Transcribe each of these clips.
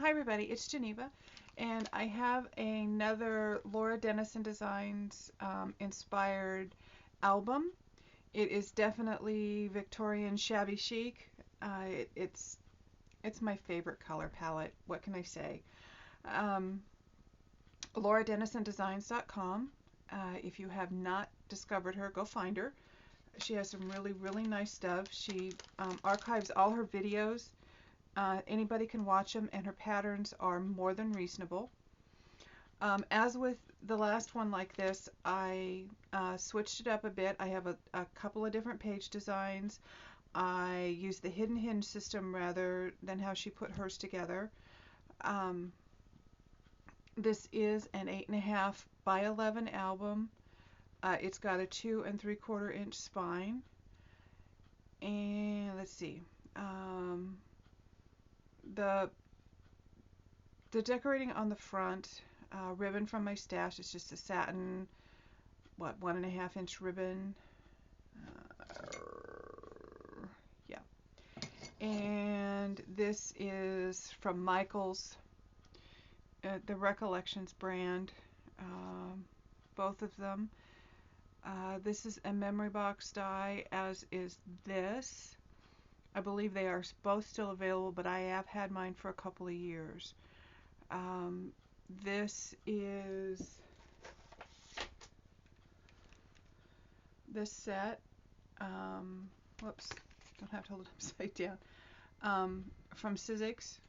Hi everybody, it's Geneva, and I have another Laura Denison Designs inspired album. It is definitely Victorian Shabby Chic. It's my favorite color palette. What can I say? Um, LauraDenisonDesigns.com. If you have not discovered her, go find her. She has some really nice stuff. She archives all her videos. Anybody can watch them, and her patterns are more than reasonable. As with the last one like this, I switched it up a bit. I have a couple of different page designs. I use the hidden hinge system rather than how she put hers together. Um, this is an 8.5 by 11 album. It's got a 2 3/4 inch spine. And let's see. The decorating on the front, ribbon from my stash. It's just a satin, 1.5 inch ribbon. Yeah. And this is from Michael's, the Recollections brand, both of them. This is a memory box die, as is this. I believe they are both still available, but I have had mine for a couple of years. This is this set. Whoops, don't have to hold it upside down. From Sizzix.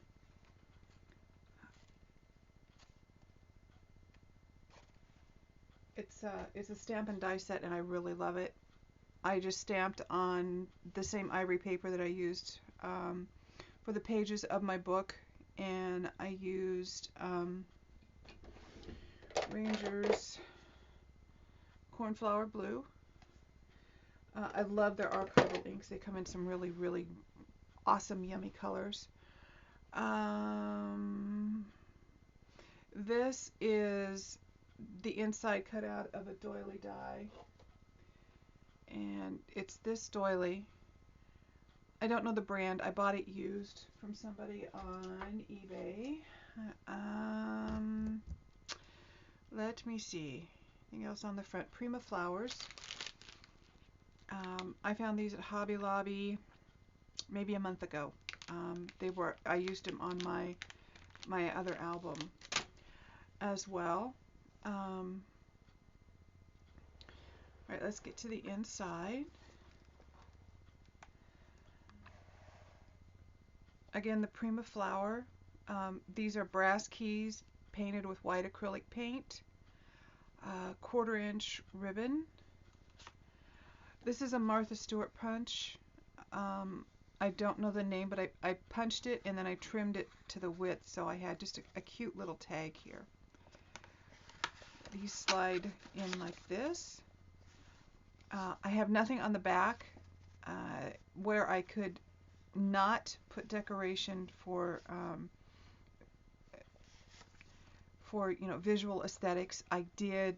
It's a stamp and die set, and I really love it. I just stamped on the same ivory paper that I used for the pages of my book, and I used Ranger's Cornflower Blue. I love their archival inks. They come in some really awesome, yummy colors. This is the inside cutout of a doily die, and it's this doily. I don't know the brand. I bought it used from somebody on eBay. Let me see. Anything else on the front? Prima Flowers. I found these at Hobby Lobby maybe a month ago. I used them on my other album as well. Alright, let's get to the inside. Again, the Prima Flower. These are brass keys painted with white acrylic paint. 1/4 inch ribbon. This is a Martha Stewart punch. I don't know the name, but I punched it and then I trimmed it to the width, so I had just a cute little tag here. These slide in like this. I have nothing on the back where I could not put decoration for visual aesthetics. I did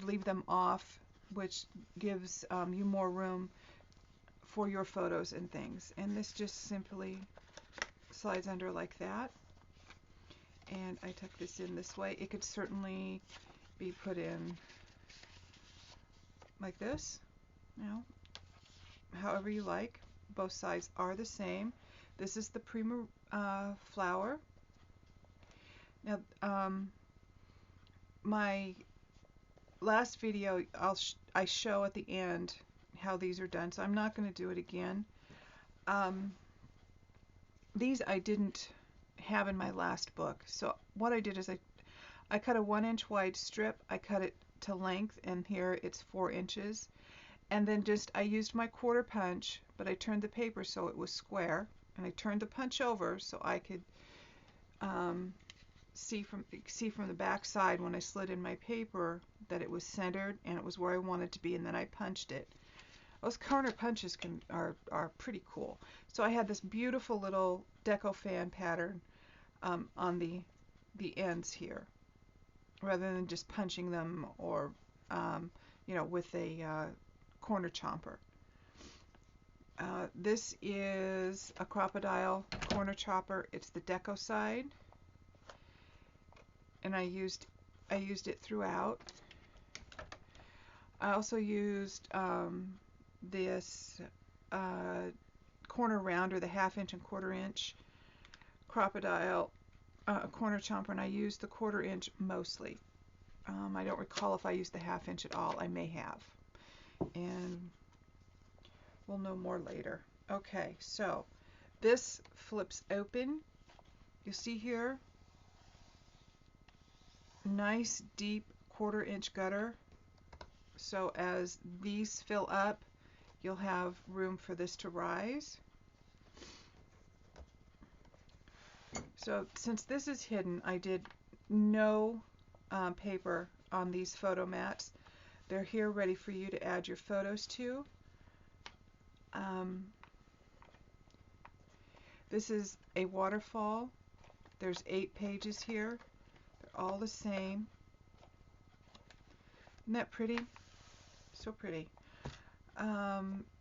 leave them off, which gives you more room for your photos and things. And this just simply slides under like that. And I tuck this in this way. It could certainly be put in like this, however you like. Both sides are the same. This is the Prima flower. Now, my last video, I show at the end how these are done, so I'm not going to do it again. These I didn't have in my last book, so what I did is I cut a 1-inch wide strip. I cut it to length, and here it's 4 inches. And then I used my quarter punch, but I turned the paper so it was square, and I turned the punch over so I could see from the back side when I slid in my paper that it was centered and it was where I wanted to be, and then I punched it. Those corner punches are pretty cool. So I had this beautiful little deco fan pattern on the ends here, rather than just punching them or with a corner chomper. This is a crocodile corner chopper. It's the deco side. and I used it throughout. I also used this corner rounder, the 1/2 inch and 1/4 inch crocodile corner chomper, and I used the 1/4 inch mostly. I don't recall if I used the 1/2 inch at all. I may have, and we'll know more later. Okay, so this flips open. You see here, nice deep 1/4 inch gutter. So as these fill up, you'll have room for this to rise. So since this is hidden, I did no paper on these photo mats. They're here ready for you to add your photos to. This is a waterfall. There's 8 pages here. They're all the same. Isn't that pretty? So pretty.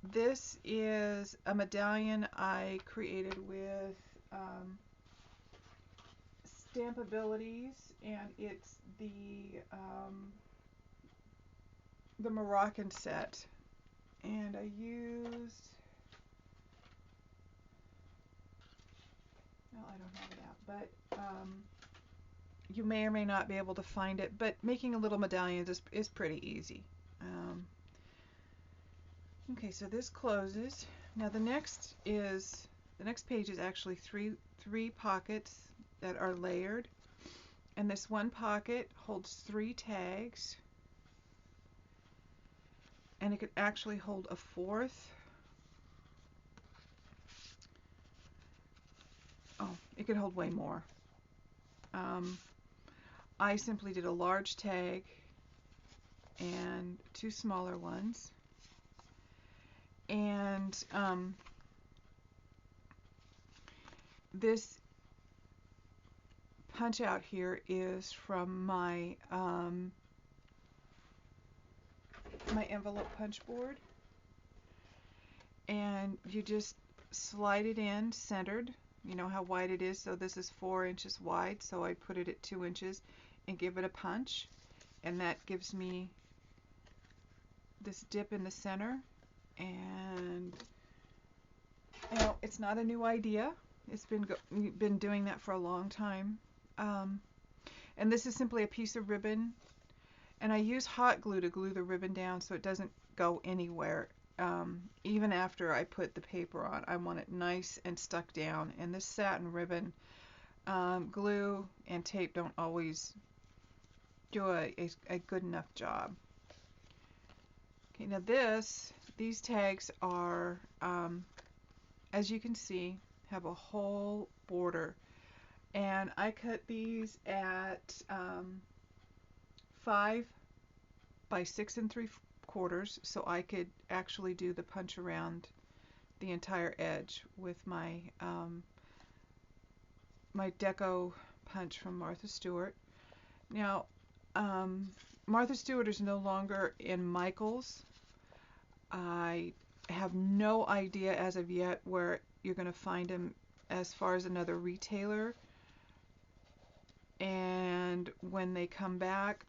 This is a medallion I created with Stampabilities, and it's the Moroccan set, and I used, well, I don't have it out, but you may or may not be able to find it, but making a little medallion is pretty easy. Okay, so this closes. Now the next page is actually three pockets that are layered, and this one pocket holds 3 tags, and it could actually hold a 4th. Oh, it could hold way more. I simply did a large tag and 2 smaller ones, and this punch out here is from my my envelope punch board, and you just slide it in centered. You know how wide it is, so this is 4 inches wide, so I put it at 2 inches and give it a punch, and that gives me this dip in the center. And you know, it's not a new idea. It's been doing that for a long time. And this is simply a piece of ribbon, and I use hot glue to glue the ribbon down so it doesn't go anywhere. Even after I put the paper on, I want it nice and stuck down, and this satin ribbon, glue and tape don't always do a good enough job. Okay, now these tags are, as you can see, have a whole border, and I cut these at 5 by 6 3/4, so I could actually do the punch around the entire edge with my my deco punch from Martha Stewart. Now Martha Stewart is no longer in Michaels. I have no idea as of yet where you're going to find him as far as another retailer, and when they come back,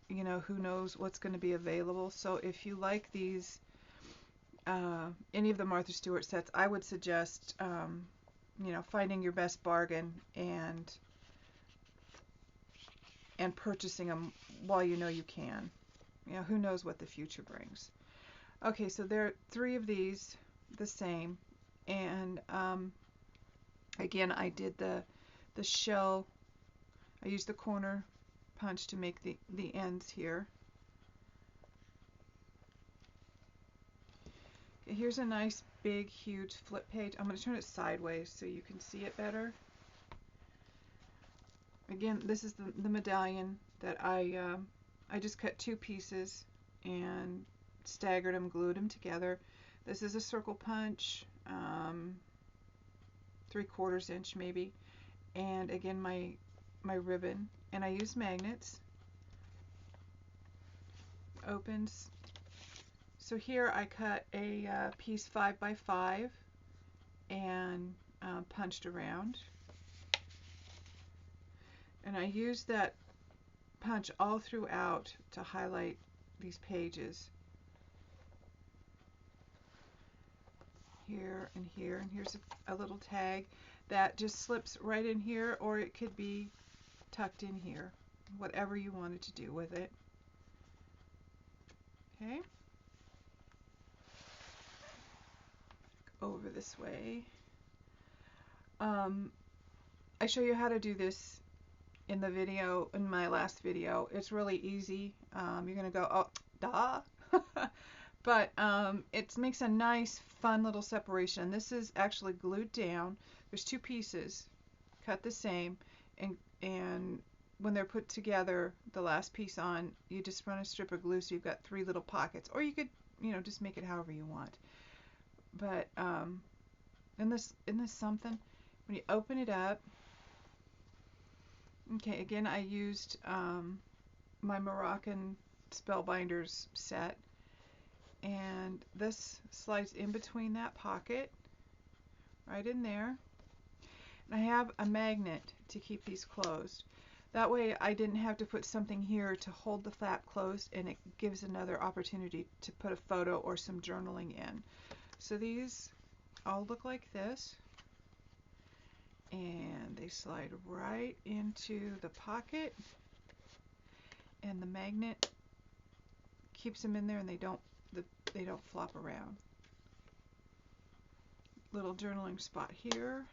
you know, who knows what's going to be available. So if you like these, any of the Martha Stewart sets, I would suggest you know, finding your best bargain and purchasing them while you know you can. You know, who knows what the future brings. Okay, so there are 3 of these, the same, and again, I did the shell. I used the corner punch to make the ends here. Okay, here's a nice big huge flip page. I'm going to turn it sideways so you can see it better. Again, this is the medallion that I just cut 2 pieces and staggered them, glued them together. This is a circle punch, 3/4 inch maybe, and again my ribbon, and I use magnets. Opens. So here I cut a piece 5 by 5 and punched around, and I used that punch all throughout to highlight these pages. Here and here, and here's a little tag that just slips right in here, or it could be tucked in here, whatever you wanted to do with it. Okay, over this way. I show you how to do this in the video, in my last video. It's really easy. You're gonna go, oh, duh. But it makes a nice, fun little separation. This is actually glued down. There's two pieces, cut the same, and when they're put together, the last piece on, you just run a strip of glue, so you've got three little pockets. Or you could, just make it however you want. But isn't this something? When you open it up, okay, again, I used my Moroccan Spellbinders set, and this slides in between that pocket, right in there. And I have a magnet to keep these closed. That way I didn't have to put something here to hold the flap closed, and it gives another opportunity to put a photo or some journaling in. So these all look like this, and they slide right into the pocket, and the magnet keeps them in there, and they don't flop around. Little journaling spot here.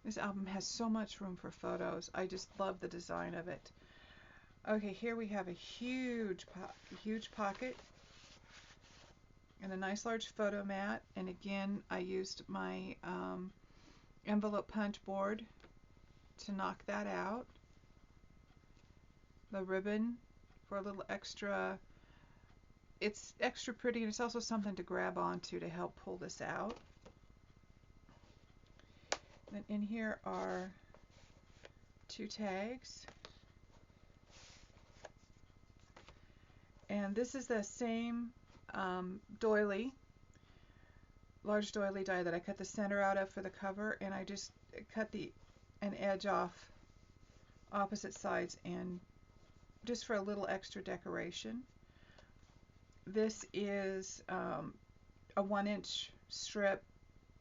This album has so much room for photos. I just love the design of it. Okay, here we have a huge pocket and a nice large photo mat. And again, I used my envelope punch board to knock that out. The ribbon for a little extra. It's extra pretty, and it's also something to grab onto to help pull this out. And in here are two tags. And this is the same doily, large doily die that I cut the center out of for the cover, and I just cut an edge off opposite sides, and just for a little extra decoration. This is a 1-inch strip,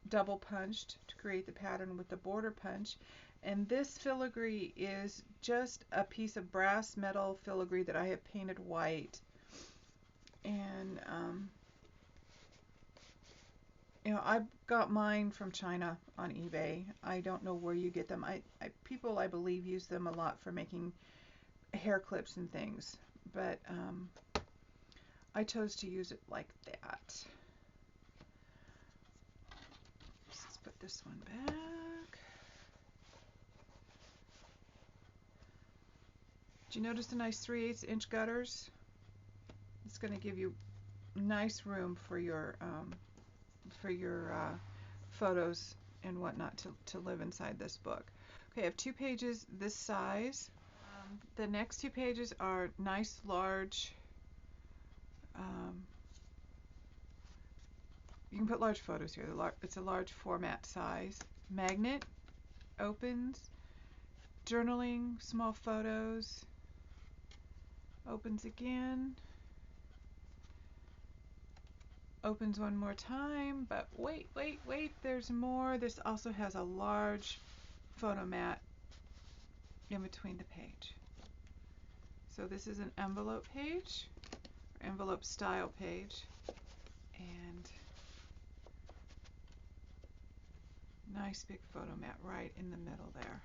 double punched to create the pattern with the border punch. And this filigree is just a piece of brass metal filigree that I have painted white. And I got mine from China on eBay. I don't know where you get them. People, I believe, use them a lot for making hair clips and things, but I chose to use it like that. Let's put this one back. Did you notice the nice 3/8 inch gutters? It's going to give you nice room for your photos and whatnot to live inside this book. Okay, I have 2 pages this size. The next 2 pages are nice large. You can put large photos here. It's a large format size. Magnet, opens, journaling, small photos, opens again, opens one more time, but wait, there's more. This also has a large photo mat in between the page. So this is an envelope page, or envelope style page, and nice big photo mat right in the middle there.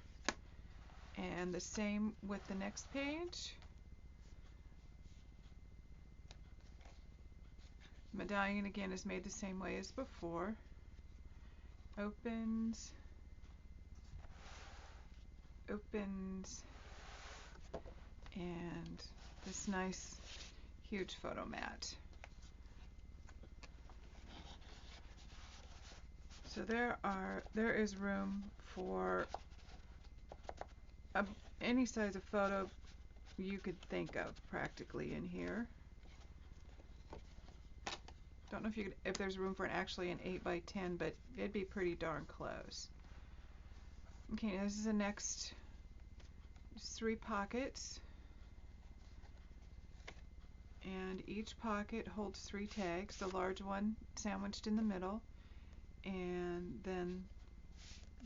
And the same with the next page. Medallion again is made the same way as before. Opens, and this nice huge photo mat. So there is room for any size of photo you could think of practically in here. Don't know if there's room for actually an 8x10, but it'd be pretty darn close. Okay, this is the next There's 3 pockets, and each pocket holds 3 tags, the large one sandwiched in the middle, and then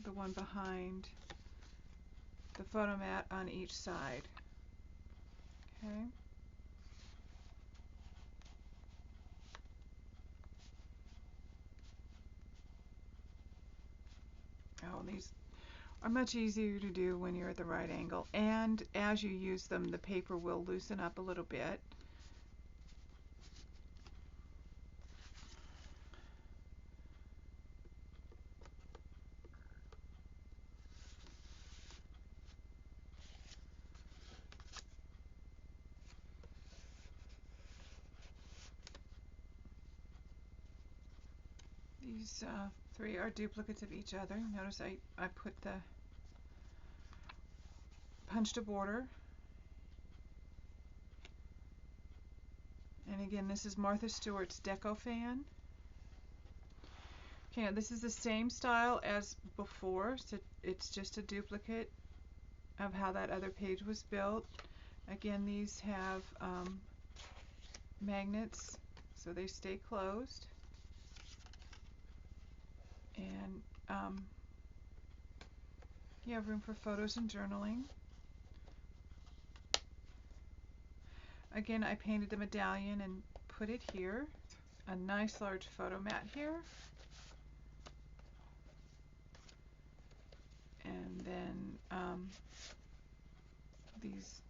the one behind the photo mat on each side. Okay. Oh, and these are much easier to do when you're at the right angle, and as you use them, the paper will loosen up a little bit. These 3 are duplicates of each other. Notice I put the punched a border. And again, this is Martha Stewart's Deco Fan. Okay, this is the same style as before, so it's just a duplicate of how that other page was built. Again, these have magnets so they stay closed. And you have room for photos and journaling. Again, I painted the medallion and put it here. A nice large photo mat here. And then these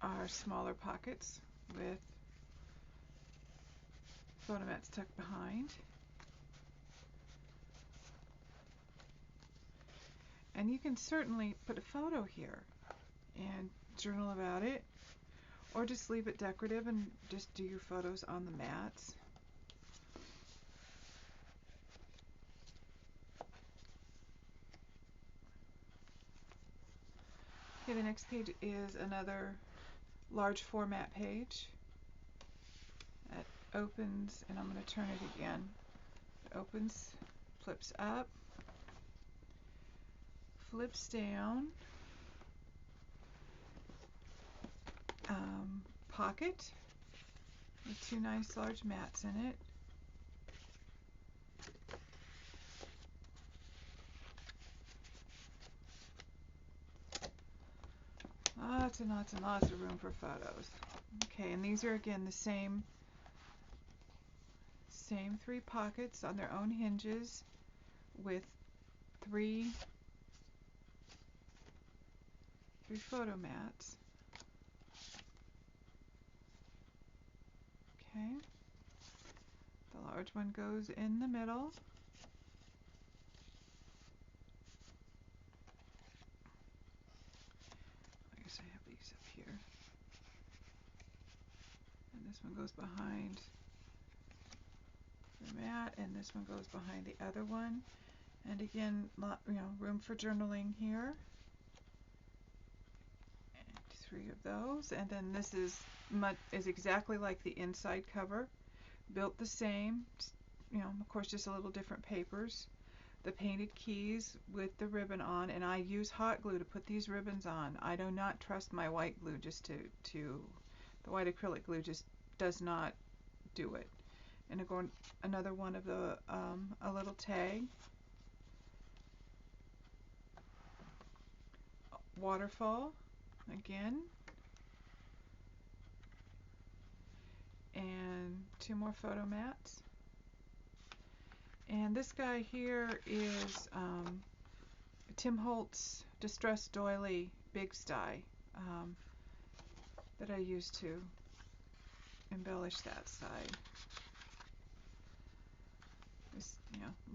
are smaller pockets with photo mats tucked behind. And you can certainly put a photo here and journal about it, or just leave it decorative and just do your photos on the mats. Okay, the next page is another large format page. It opens, and I'm going to turn it again. It opens, flips up, flips down, pocket with 2 nice large mats in it. Lots and lots and lots of room for photos. Okay, and these are again the same 3 pockets on their own hinges with 3 photo mats. Okay, the large one goes in the middle. I guess I have these up here. And this one goes behind the mat, and this one goes behind the other one. And again, room for journaling here. And 3 of those. And then this is exactly like the inside cover, built the same. Of course, just a little different papers. The painted keys with the ribbon on, and I use hot glue to put these ribbons on. I do not trust my white glue the white acrylic glue just does not do it. And another one of the a little tag, waterfall again, and 2 more photo mats. And this guy here is Tim Holtz Distressed Doily Big Sty that I used to embellish that side. Just,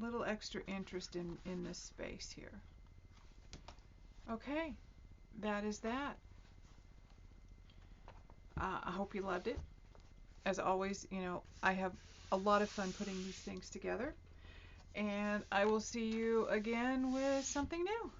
little extra interest in this space here. Okay, that is that. I hope you loved it. As always, I have a lot of fun putting these things together. And I will see you again with something new.